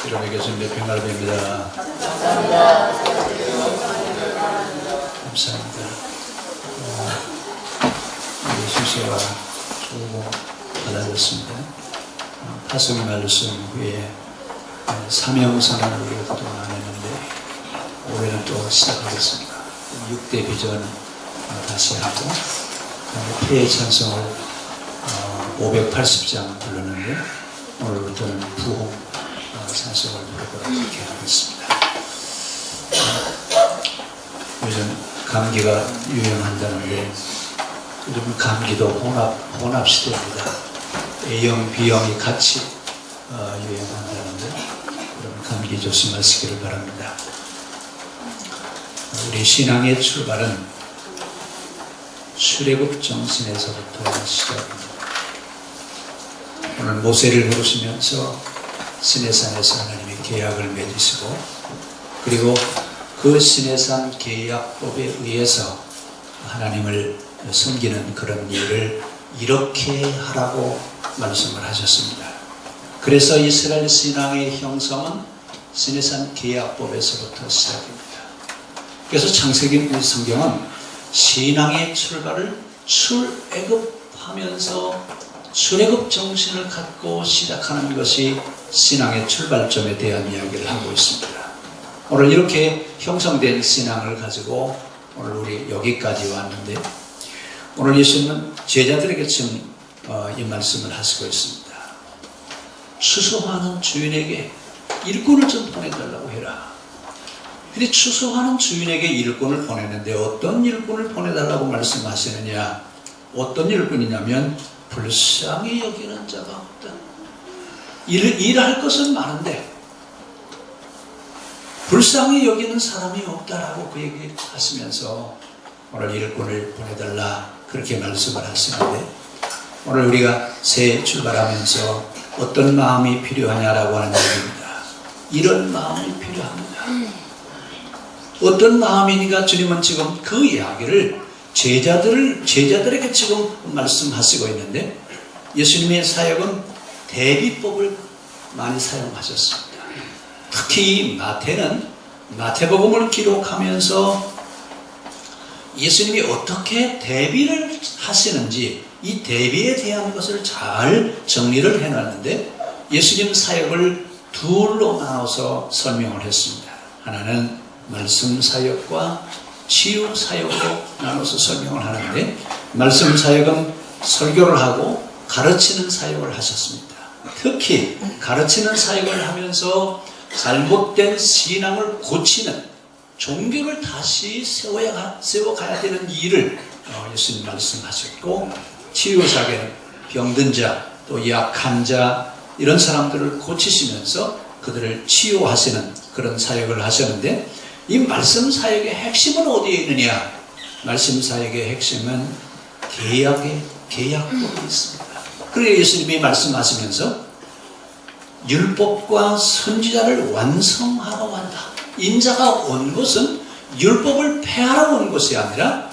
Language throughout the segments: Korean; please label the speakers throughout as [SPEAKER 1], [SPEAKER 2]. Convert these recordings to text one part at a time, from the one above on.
[SPEAKER 1] 여러분의 교수님의 평화로입니다. 감사합니다. 수시와 조고 받아줬습니다. 파송 말씀 후에 사명선언을 우리가 그동안 안 했는데 올해는 또 시작하겠습니다. 6대 비전 다시 하고 폐해 찬송을 580장 부르는데 오늘부터는 부흥 찬송을 부르도록 이렇게 하겠습니다. 요즘 감기가 유행한다는데 요즘 감기도 혼합 시대입니다. A형, B형이 같이 유행한다는데 여러분 감기 조심하시기를 바랍니다. 우리 신앙의 출발은 출애굽 정신에서부터 시작합니다. 오늘 모세를 부르시면서 시내산에서 하나님의 계약을 맺으시고 그리고 그 시내산 계약법에 의해서 하나님을 섬기는 그런 일을 이렇게 하라고 말씀을 하셨습니다. 그래서 이스라엘 신앙의 형성은 시내산 계약법에서부터 시작됩니다. 그래서 창세기 성경은 신앙의 출발을 출애굽하면서 출애굽 정신을 갖고 시작하는 것이 신앙의 출발점에 대한 이야기를 하고 있습니다. 오늘 이렇게 형성된 신앙을 가지고 오늘 우리 여기까지 왔는데 오늘 예수님은 제자들에게 지금 이 말씀을 하시고 있습니다. 추수하는 주인에게 일꾼을 좀 보내달라고 해라. 근데 추수하는 주인에게 일꾼을 보내는데 어떤 일꾼을 보내달라고 말씀하시느냐? 어떤 일꾼이냐면 불쌍히 여기는 자가 없다. 일할 것은 많은데 불쌍히 여기는 사람이 없다라고 그 얘기 하시면서 오늘 일꾼을 보내달라 그렇게 말씀을 하시는데 오늘 우리가 새해 출발하면서 어떤 마음이 필요하냐라고 하는 얘기입니다. 이런 마음이 필요합니다. 어떤 마음이니까 주님은 지금 그 이야기를 제자들에게 지금 말씀하시고 있는데 예수님의 사역은 대비법을 많이 사용하셨습니다. 특히 마태는 마태복음을 기록하면서 예수님이 어떻게 대비를 하시는지 이 대비에 대한 것을 잘 정리를 해놨는데 예수님 사역을 둘로 나눠서 설명을 했습니다. 하나는 말씀 사역과 치유 사역으로 나눠서 설명을 하는데 말씀 사역은 설교를 하고 가르치는 사역을 하셨습니다. 특히 가르치는 사역을 하면서 잘못된 신앙을 고치는 종교를 다시 세워가야 되는 일을 예수님 말씀하셨고 치유 사역은 병든 자 또 약한 자 이런 사람들을 고치시면서 그들을 치유하시는 그런 사역을 하셨는데 이 말씀 사역의 핵심은 어디에 있느냐? 말씀 사역의 핵심은 계약법이 있습니다. 그래서 예수님이 말씀하시면서 율법과 선지자를 완성하러 왔다. 인자가 온 것은 율법을 폐하러 온 것이 아니라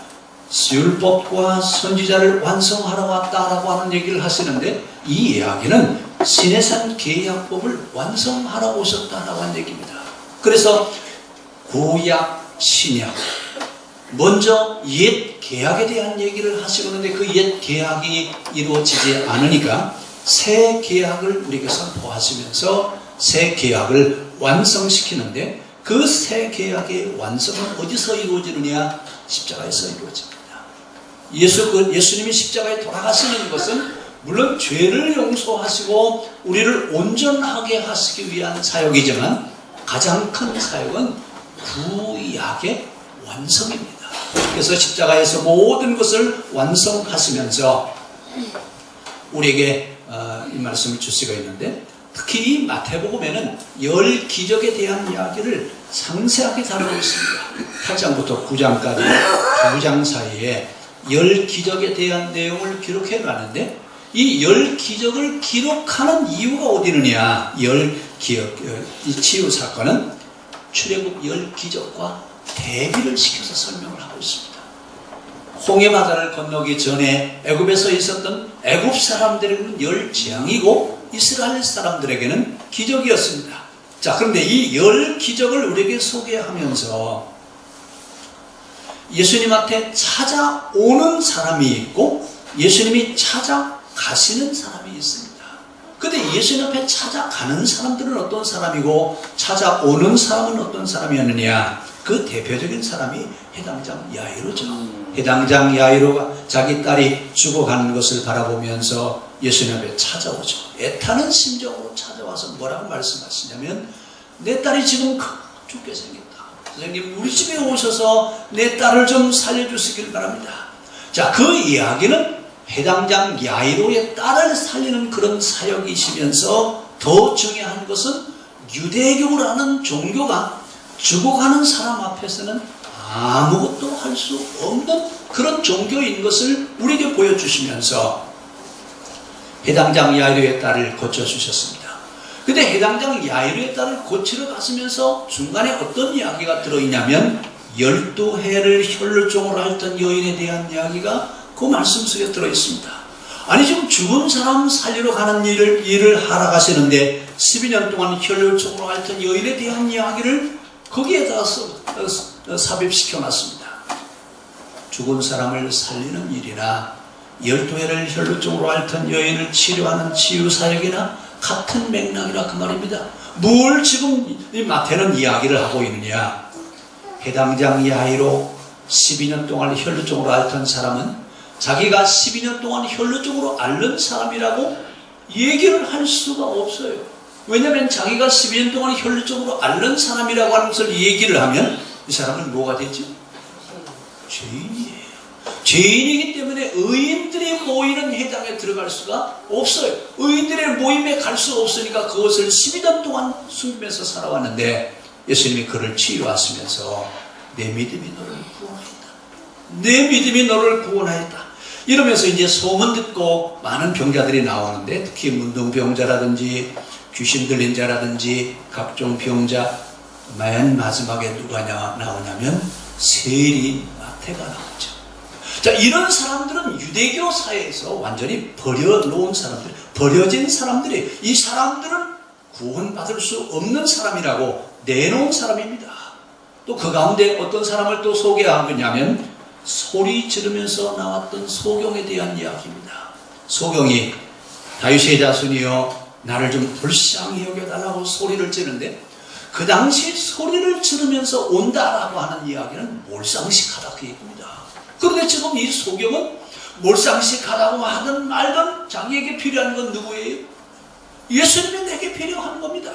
[SPEAKER 1] 율법과 선지자를 완성하러 왔다라고 하는 얘기를 하시는데 이 이야기는 시내산 계약법을 완성하러 오셨다라고 하는 얘기입니다. 그래서 구약, 신약 먼저 옛 계약에 대한 얘기를 하시는데 그 옛 계약이 이루어지지 않으니까 새 계약을 우리에게 선포하시면서 새 계약을 완성시키는데 그 새 계약의 완성은 어디서 이루어지느냐? 십자가에서 이루어집니다. 예수님이 십자가에 돌아가시는 것은 물론 죄를 용서하시고 우리를 온전하게 하시기 위한 사역이지만 가장 큰 사역은 구약의 완성입니다. 그래서 십자가에서 모든 것을 완성하시면서 우리에게 이 말씀을 주시고 있는데 특히 이 마태복음에는 10기적에 대한 이야기를 상세하게 다루고 있습니다. 8장부터 9장까지 2장 사이에 10기적에 대한 내용을 기록해 놨는데 이 10기적을 기록하는 이유가 어디 있느냐? 이 치유 사건은 출애굽 10기적과 대비를 시켜서 설명을 하고 있습니다. 홍해바다를 건너기 전에 애굽에서 있었던 애굽 사람들에게는 열 재앙이고 이스라엘 사람들에게는 기적이었습니다. 자, 그런데 이 열 기적을 우리에게 소개하면서 예수님한테 찾아오는 사람이 있고 예수님이 찾아가시는 사람이 있습니다. 근데 예수님 앞에 찾아가는 사람들은 어떤 사람이고 찾아오는 사람은 어떤 사람이었느냐? 그 대표적인 사람이 해당장 야이로죠. 해당장 야이로가 자기 딸이 죽어가는 것을 바라보면서 예수님 앞에 찾아오죠. 애타는 심정으로 찾아와서 뭐라고 말씀하시냐면 내 딸이 지금 죽게 생겼다. 선생님, 우리 집에 오셔서 내 딸을 좀 살려주시길 바랍니다. 자, 그 이야기는 해당장 야이로의 딸을 살리는 그런 사역이시면서 더 중요한 것은 유대교라는 종교가 죽어가는 사람 앞에서는 아무것도 할 수 없는 그런 종교인 것을 우리에게 보여주시면서 해당장 야이로의 딸을 고쳐주셨습니다. 근데 해당장 야이로의 딸을 고치러 갔으면서 중간에 어떤 이야기가 들어있냐면 12해를 혈루증으로 앓던 여인에 대한 이야기가 그 말씀 속에 들어있습니다. 아니, 지금 죽은 사람 살리러 가는 일을 하러 가시는데 12년 동안 혈루증으로 앓던 여인에 대한 이야기를 거기에다가 삽입시켜 놨습니다. 죽은 사람을 살리는 일이나 12해를 혈루증으로 앓던 여인을 치료하는 치유사역이나 같은 맥락이라 그 말입니다. 뭘 지금 이 마태는 이야기를 하고 있느냐? 해당장 야이로 12년 동안 혈루증으로 앓던 사람은 자기가 12년 동안 혈루증으로 앓는 사람이라고 얘기를 할 수가 없어요. 왜냐하면 자기가 12년 동안 혈루증으로 앓는 사람이라고 하는 것을 얘기를 하면 이 사람은 뭐가 되죠? 죄인이에요. 죄인이기 때문에 의인들이 모이는 회당에 들어갈 수가 없어요. 의인들의 모임에 갈 수 없으니까 그것을 12년 동안 숨기면서 살아왔는데 예수님이 그를 치유하시면서 내 믿음이 너를 구원하였다. 내 믿음이 너를 구원하였다. 이러면서 이제 소문 듣고 많은 병자들이 나오는데 특히 문둥병자라든지 귀신 들린 자라든지 각종 병자, 맨 마지막에 누가 나오냐면 세리 마태가 나오죠. 자, 이런 사람들은 유대교 사회에서 완전히 버려놓은 사람들, 버려진 사람들이, 이 사람들은 구원받을 수 없는 사람이라고 내놓은 사람입니다. 또 그 가운데 어떤 사람을 또 소개한 거냐면 소리 지르면서 나왔던 소경에 대한 이야기입니다. 소경이 다윗의 자손이여 나를 좀 불쌍히 여겨달라고 소리를 지르는데 그 당시 소리를 지르면서 온다라고 하는 이야기는 몰상식하다 그 얘기입니다. 그런데 지금 이 소경은 몰상식하다고 하든 말든 자기에게 필요한 건 누구예요? 예수님이 내게 필요한 겁니다.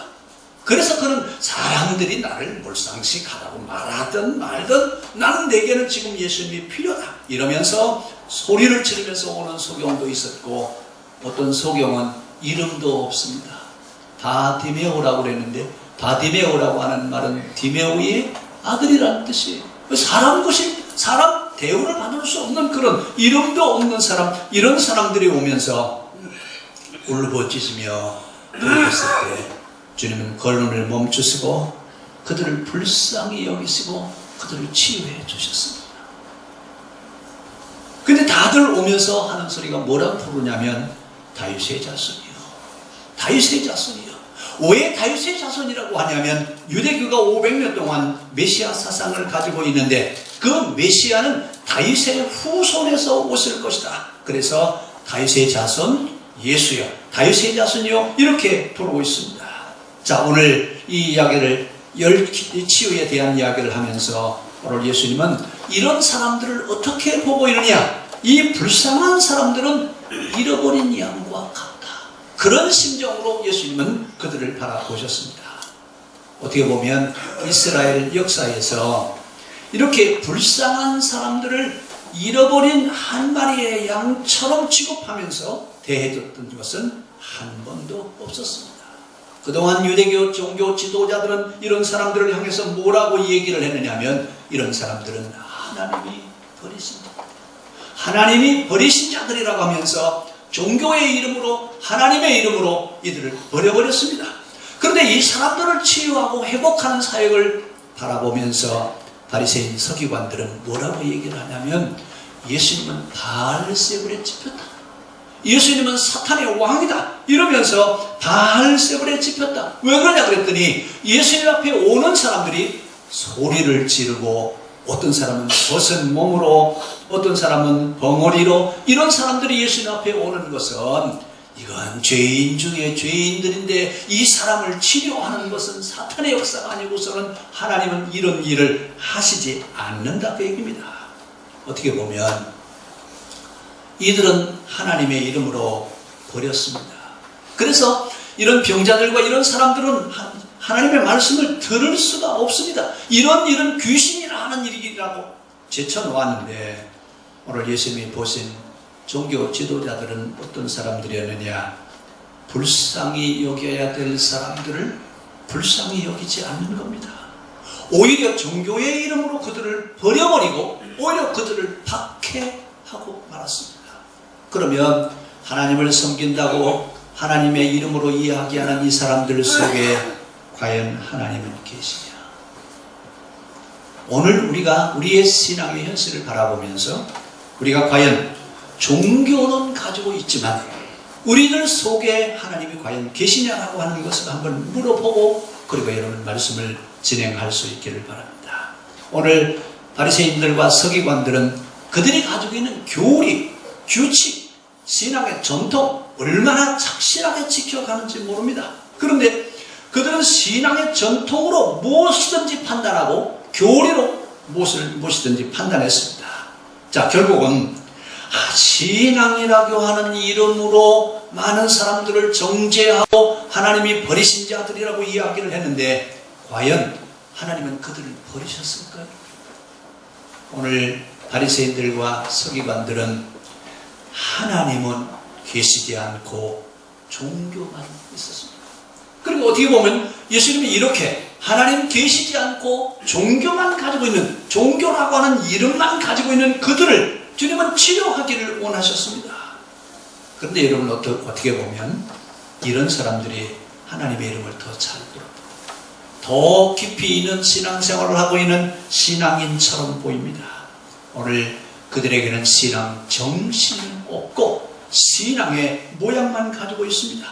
[SPEAKER 1] 그래서 그는 사람들이 나를 몰상식하다고 말하든 말든 나는 내게는 지금 예수님이 필요하다 이러면서 소리를 지르면서 오는 소경도 있었고 어떤 소경은 이름도 없습니다. 바디메오라고 그랬는데 바디메오라고 하는 말은 디메오의 아들이라는 뜻이에요. 사람 대우를 받을 수 없는 그런 이름도 없는 사람, 이런 사람들이 오면서 울부짖으며 돌아갔을 때 주님은 걸음을 멈추시고 그들을 불쌍히 여기시고 그들을 치유해 주셨습니다. 근데 다들 오면서 하는 소리가 뭐라고 부르냐면 다윗의 자손이요. 다윗의 자손이요. 왜 다윗의 자손이라고 하냐면 유대교가 500년 동안 메시아 사상을 가지고 있는데 그 메시아는 다윗의 후손에서 오실 것이다. 그래서 다윗의 자손 예수여, 다윗의 자손이요 이렇게 부르고 있습니다. 자, 오늘 이 이야기를 치유에 대한 이야기를 하면서 오늘 예수님은 이런 사람들을 어떻게 보고 있느냐? 이 불쌍한 사람들은 잃어버린 양과 같다. 그런 심정으로 예수님은 그들을 바라보셨습니다. 어떻게 보면 이스라엘 역사에서 이렇게 불쌍한 사람들을 잃어버린 한 마리의 양처럼 취급하면서 대해줬던 것은 한 번도 없었습니다. 그동안 유대교 종교 지도자들은 이런 사람들을 향해서 뭐라고 얘기를 했느냐면 이런 사람들은 하나님이 버리신 자, 하나님이 버리신 자들이라고 하면서 종교의 이름으로 하나님의 이름으로 이들을 버려버렸습니다. 그런데 이 사람들을 치유하고 회복하는 사역을 바라보면서 바리새인 서기관들은 뭐라고 얘기를 하냐면 예수님은 바알세불에 집혔다. 예수님은 사탄의 왕이다. 이러면서 바알세불에 집혔다. 왜 그러냐 그랬더니 예수님 앞에 오는 사람들이 소리를 지르고 어떤 사람은 벗은 몸으로 어떤 사람은 벙어리로 이런 사람들이 예수님 앞에 오는 것은 이건 죄인 중에 죄인들인데 이 사람을 치료하는 것은 사탄의 역사가 아니고서는 하나님은 이런 일을 하시지 않는다 그 얘기입니다. 어떻게 보면 이들은 하나님의 이름으로 버렸습니다. 그래서 이런 병자들과 이런 사람들은 하나님의 말씀을 들을 수가 없습니다. 이런 일은 귀신이라 하는 일이라고 제쳐놓았는데 오늘 예수님이 보신 종교 지도자들은 어떤 사람들이었느냐? 불쌍히 여겨야 될 사람들을 불쌍히 여기지 않는 겁니다. 오히려 종교의 이름으로 그들을 버려버리고 오히려 그들을 박해하고 말았습니다. 그러면 하나님을 섬긴다고 하나님의 이름으로 이야기하는 이 사람들 속에 과연 하나님은 계시냐? 오늘 우리가 우리의 신앙의 현실을 바라보면서 우리가 과연 종교는 가지고 있지만 우리들 속에 하나님이 과연 계시냐라고 하는 것을 한번 물어보고 그리고 여러분 말씀을 진행할 수 있기를 바랍니다. 오늘 바리새인들과 서기관들은 그들이 가지고 있는 교리, 규칙, 신앙의 전통 얼마나 착실하게 지켜가는지 모릅니다. 그런데 그들은 신앙의 전통으로 무엇이든지 판단하고 교리로 무엇이든지 판단했습니다. 자, 결국은 신앙이라고 하는 이름으로 많은 사람들을 정죄하고 하나님이 버리신 자들이라고 이야기를 했는데 과연 하나님은 그들을 버리셨을까요? 오늘 바리새인들과 서기관들은 하나님은 계시지 않고 종교만 있었습니다. 그리고 어떻게 보면 예수님이 이렇게 하나님 계시지 않고 종교만 가지고 있는, 종교라고 하는 이름만 가지고 있는 그들을 주님은 치료하기를 원하셨습니다. 그런데 여러분 어떻게 보면 이런 사람들이 하나님의 이름을 더 잘 부릅니다. 더 깊이 있는 신앙생활을 하고 있는 신앙인처럼 보입니다. 오늘 그들에게는 신앙 정신이 없고 신앙의 모양만 가지고 있습니다.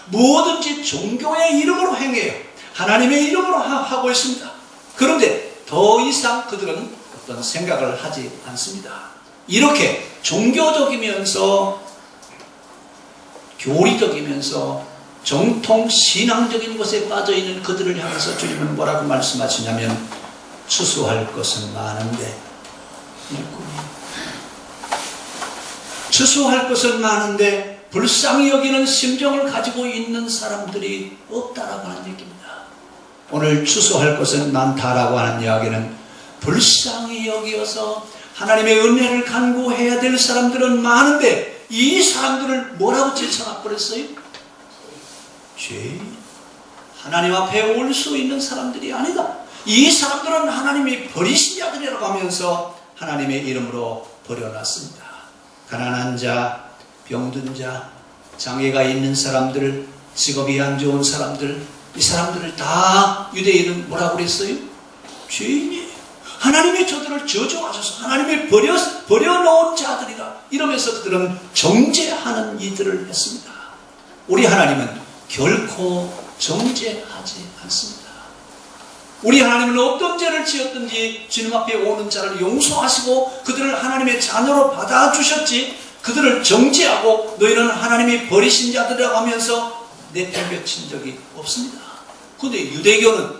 [SPEAKER 1] 뭐든지 종교의 이름으로 행해요. 하나님의 이름으로 하고 있습니다. 그런데 더 이상 그들은 어떤 생각을 하지 않습니다. 이렇게 종교적이면서 교리적이면서 정통 신앙적인 것에 빠져있는 그들을 향해서 주님은 뭐라고 말씀하시냐면 추수할 것은 많은데 추수할 것은 많은데 불쌍히 여기는 심정을 가지고 있는 사람들이 없다라고 하는 얘기입니다. 오늘 추수할 것은 많다라고 하는 이야기는 불쌍히 여기어서 하나님의 은혜를 간구해야 될 사람들은 많은데 이 사람들을 뭐라고 제쳐놔버렸어요? 죄인. 하나님 앞에 올 수 있는 사람들이 아니다. 이 사람들은 하나님이 버리신 자들이라고 하면서 하나님의 이름으로 버려놨습니다. 가난한 자, 병든 자, 장애가 있는 사람들, 직업이 안 좋은 사람들, 이 사람들을 다 유대인은 뭐라고 그랬어요? 죄인이에요. 하나님이 저들을 저주하셔서 하나님이 버려놓은 자들이라 이러면서 그들은 정죄하는 이들을 했습니다. 우리 하나님은 결코 정죄하지 않습니다. 우리 하나님은 어떤 죄를 지었든지 주님 앞에 오는 자를 용서하시고 그들을 하나님의 자녀로 받아주셨지 그들을 정죄하고 너희는 하나님이 버리신 자들이라고 하면서 내팽개친 적이 없습니다. 그런데 유대교는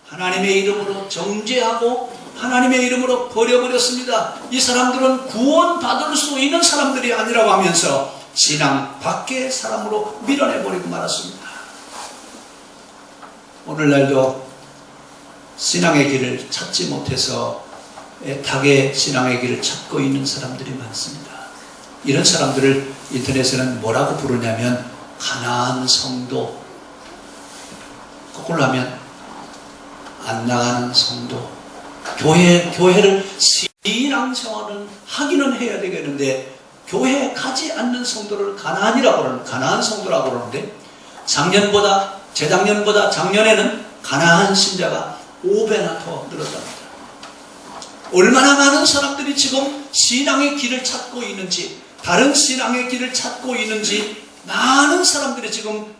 [SPEAKER 1] 하나님의 이름으로 정죄하고 하나님의 이름으로 버려버렸습니다. 이 사람들은 구원받을 수 있는 사람들이 아니라고 하면서 신앙 밖의 사람으로 밀어내버리고 말았습니다. 오늘날도 신앙의 길을 찾지 못해서 애타게 신앙의 길을 찾고 있는 사람들이 많습니다. 이런 사람들을 인터넷에는 뭐라고 부르냐면 가난한 성도, 거꾸로 하면 안 나가는 성도, 교회를 신앙생활은 하기는 해야 되겠는데 교회에 가지 않는 성도를 가난이라고 그러는, 가난한 성도라고 그러는데 재작년보다 작년에는 가난한 신자가 5배나 더 늘었답니다. 얼마나 많은 사람들이 지금 신앙의 길을 찾고 있는지, 다른 신앙의 길을 찾고 있는지, 많은 사람들이 지금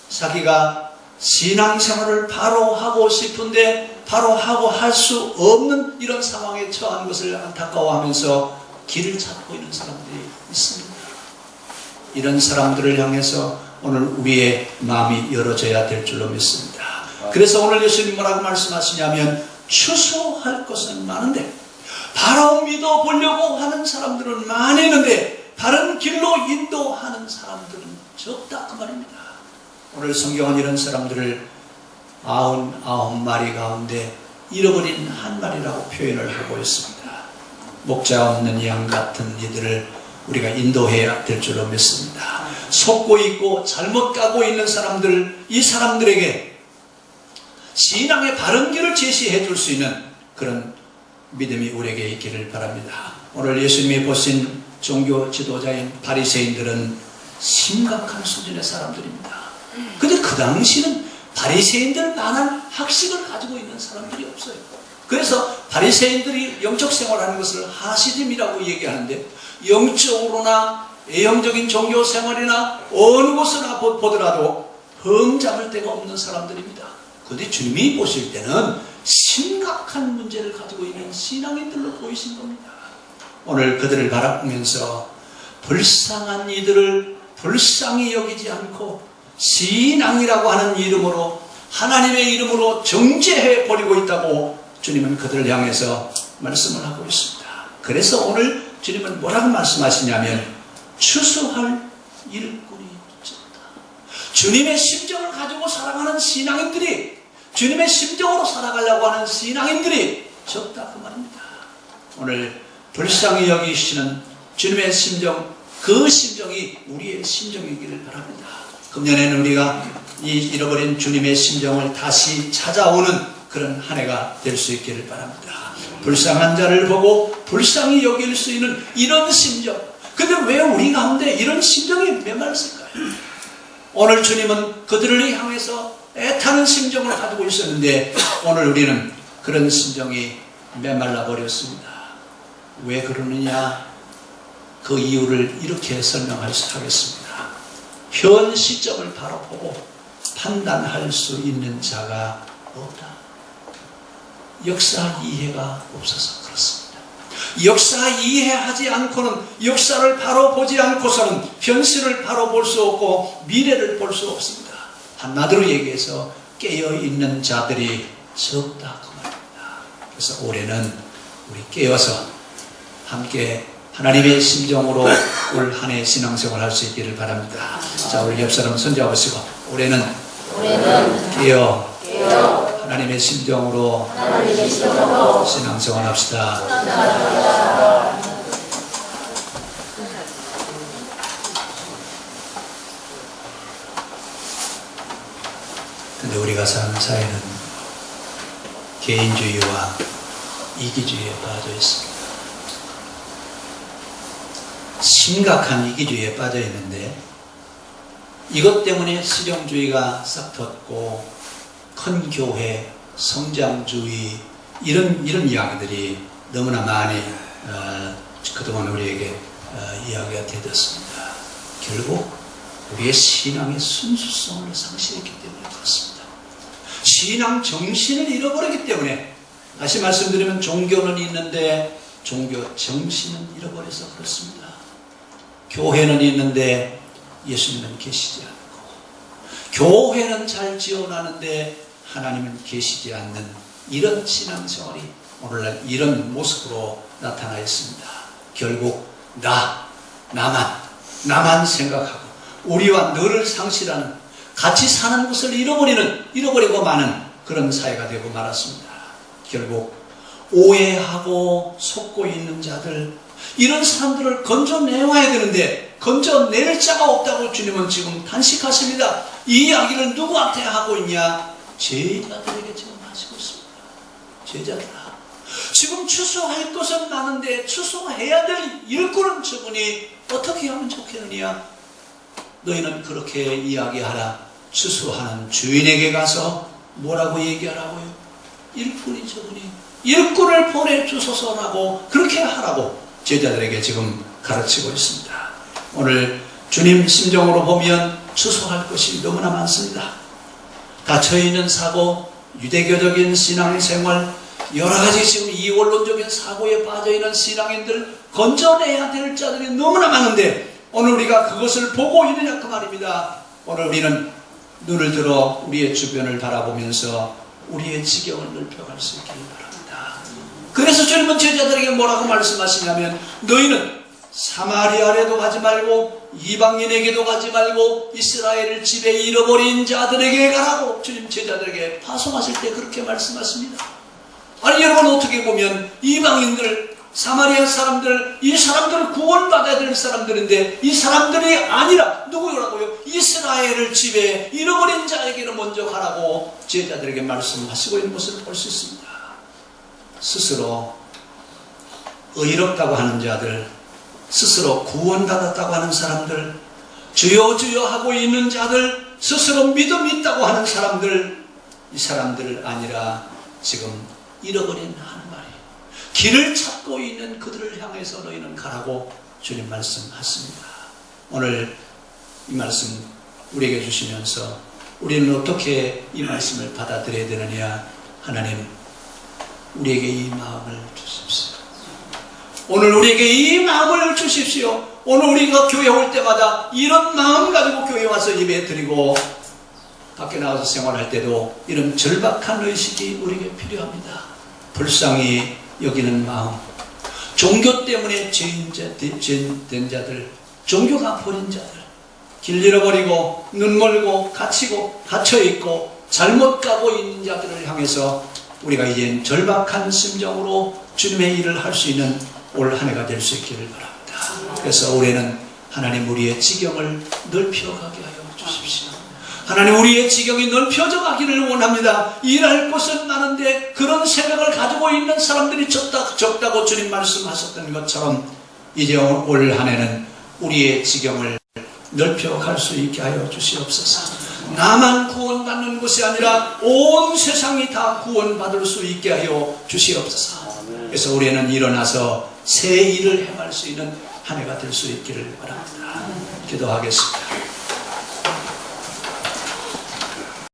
[SPEAKER 1] 자기가 신앙생활을 바로 하고 싶은데 바로 하고 할 수 없는 이런 상황에 처한 것을 안타까워하면서 길을 찾고 있는 사람들이 있습니다. 이런 사람들을 향해서 오늘 우리의 마음이 열어져야 될 줄로 믿습니다. 그래서 오늘 예수님 뭐라고 말씀하시냐면, 추수할 것은 많은데 바로 믿어보려고 하는 사람들은 많이 있는데 다른 길로 인도하는 사람들은 적다, 그 말입니다. 오늘 성경은 이런 사람들을 99마리 가운데 잃어버린 한 마리라고 표현을 하고 있습니다. 목자 없는 양 같은 이들을 우리가 인도해야 될 줄로 믿습니다. 속고 있고 잘못 가고 있는 사람들, 이 사람들에게 신앙의 바른 길을 제시해 줄 수 있는 그런 믿음이 우리에게 있기를 바랍니다. 오늘 예수님이 보신 종교 지도자인 바리새인들은 심각한 수준의 사람들입니다. 근데 그 당시는 바리새인들만한 학식을 가지고 있는 사람들이 없어요. 그래서 바리새인들이 영적 생활하는 것을 하시즘이라고 얘기하는데, 영적으로나 애형적인 종교 생활이나 어느 곳을 보더라도 흠잡을 데가 없는 사람들입니다. 그런데 주님이 보실 때는 심각한 문제를 가지고 있는 신앙인들로 보이신 겁니다. 오늘 그들을 바라보면서 불쌍한 이들을 불쌍히 여기지 않고 신앙이라고 하는 이름으로, 하나님의 이름으로 정죄해 버리고 있다고 주님은 그들을 향해서 말씀을 하고 있습니다. 그래서 오늘 주님은 뭐라고 말씀하시냐면, 추수할 일꾼이 적다. 주님의 심정을 가지고 살아가는 신앙인들이, 주님의 심정으로 살아가려고 하는 신앙인들이 적다, 그 말입니다. 오늘 불쌍히 여기시는 주님의 심정, 그 심정이 우리의 심정이기를 바랍니다. 금년에는 우리가 이 잃어버린 주님의 심정을 다시 찾아오는 그런 한 해가 될 수 있기를 바랍니다. 불쌍한 자를 보고 불쌍히 여길 수 있는 이런 심정. 근데 왜 우리 가운데 이런 심정이 메말랐을까요? 오늘 주님은 그들을 향해서 애타는 심정을 가지고 있었는데 오늘 우리는 그런 심정이 메말라 버렸습니다. 왜 그러느냐? 그 이유를 이렇게 설명하겠습니다. 현 시점을 바로 보고 판단할 수 있는 자가 없다. 역사 이해가 없어서 그렇습니다. 역사 이해하지 않고는, 역사를 바로 보지 않고서는 현실을 바로 볼 수 없고 미래를 볼 수 없습니다. 한마디로 얘기해서 깨어있는 자들이 적다, 그 말입니다. 그래서 올해는 우리 깨어서 함께 하나님의 심정으로 올 한 해 신앙생활 할 수 있기를 바랍니다. 자, 우리 옆 사람 손잡으시고 올해는 깨어 하나님의 심정으로 신앙생활 합시다. 근데 우리가 사는 사회는 개인주의와 이기주의에 빠져 있습니다. 심각한 이기주의에 빠져 있는데, 이것 때문에 실용주의가 싹 텄고 큰 교회, 성장주의, 이런 이야기들이 너무나 많이 그동안 우리에게 이야기가 되었습니다. 결국 우리의 신앙의 순수성을 상실했기 때문에 그렇습니다. 신앙 정신을 잃어버리기 때문에, 다시 말씀드리면 종교는 있는데 종교 정신은 잃어버려서 그렇습니다. 교회는 있는데 예수님은 계시지 않고, 교회는 잘 지어나는데 하나님은 계시지 않는 이런 신앙생활이 오늘날 이런 모습으로 나타나 있습니다. 결국 나만 생각하고 우리와 너를 상실하는, 같이 사는 것을 잃어버리고 마는 그런 사회가 되고 말았습니다. 결국 오해하고 속고 있는 자들, 이런 사람들을 건져내와야 되는데 건져낼 자가 없다고 주님은 지금 탄식하십니다. 이 이야기를 누구한테 하고 있냐? 제자들에게 지금 하시고 있습니다. 제자들아, 지금 추수할 것은 많은데 추수해야 될 일꾼은 적으니 어떻게 하면 좋겠느냐? 너희는 그렇게 이야기하라. 추수하는 주인에게 가서 뭐라고 얘기하라고요? 일꾼이 적으니 일꾼을 보내주소서라고 그렇게 하라고 제자들에게 지금 가르치고 있습니다. 오늘 주님 심정으로 보면 추수할 것이 너무나 많습니다. 닫혀있는 사고, 유대교적인 신앙생활, 여러가지 지금 이원론적인 사고에 빠져있는 신앙인들 건져내야 될 자들이 너무나 많은데 오늘 우리가 그것을 보고 있느냐 그 말입니다. 오늘 우리는 눈을 들어 우리의 주변을 바라보면서 우리의 지경을 넓혀갈 수 있기를 바랍니다. 그래서 주님은 제자들에게 뭐라고 말씀하시냐면 너희는 사마리아에도 가지 말고 이방인에게도 가지 말고 이스라엘 집에 잃어버린 자들에게 가라고 주님 제자들에게 파송하실 때 그렇게 말씀하십니다. 아니 여러분 어떻게 보면 이방인들, 사마리아 사람들, 이 사람들은 구원받아야 될 사람들인데 이 사람들이 아니라 누구라고요? 이스라엘 집에 잃어버린 자에게는 먼저 가라고 제자들에게 말씀하시고 있는 것을 볼 수 있습니다. 스스로 의롭다고 하는 자들, 스스로 구원받았다고 하는 사람들, 주여 주여 하고 있는 자들, 스스로 믿음이 있다고 하는 사람들, 이 사람들 아니라 지금 잃어버린 하는 말이에요. 길을 찾고 있는 그들을 향해서 너희는 가라고 주님 말씀하십니다. 오늘 이 말씀 우리에게 주시면서 우리는 어떻게 이 말씀을 받아들여야 되느냐. 하나님 우리에게 이 마음을 주십시오. 오늘 우리에게 이 마음을 주십시오. 오늘 우리가 교회 올 때마다 이런 마음 가지고 교회 와서 예배 드리고 밖에 나가서 생활할 때도 이런 절박한 의식이 우리에게 필요합니다. 불쌍히 여기는 마음, 종교 때문에 죄인된 자들, 종교가 버린 자들, 길 잃어버리고 눈 멀고 갇히고 갇혀있고 잘못 가고 있는 자들을 향해서 우리가 이제 절박한 심정으로 주님의 일을 할 수 있는 올 한 해가 될 수 있기를 바랍니다. 그래서 올해는 하나님 우리의 지경을 넓혀가게 하여 주십시오. 하나님 우리의 지경이 넓혀져 가기를 원합니다. 일할 곳은 많은데 그런 생각을 가지고 있는 사람들이 적다고 주님 말씀하셨던 것처럼 이제 올 한 해는 우리의 지경을 넓혀갈 수 있게 하여 주시옵소서. 나만 구원받는 것이 아니라 온 세상이 다 구원받을 수 있게 하여 주시옵소서. 그래서 올해는 일어나서 새 일을 행할 수 있는 한 해가 될 수 있기를 바랍니다. 기도하겠습니다.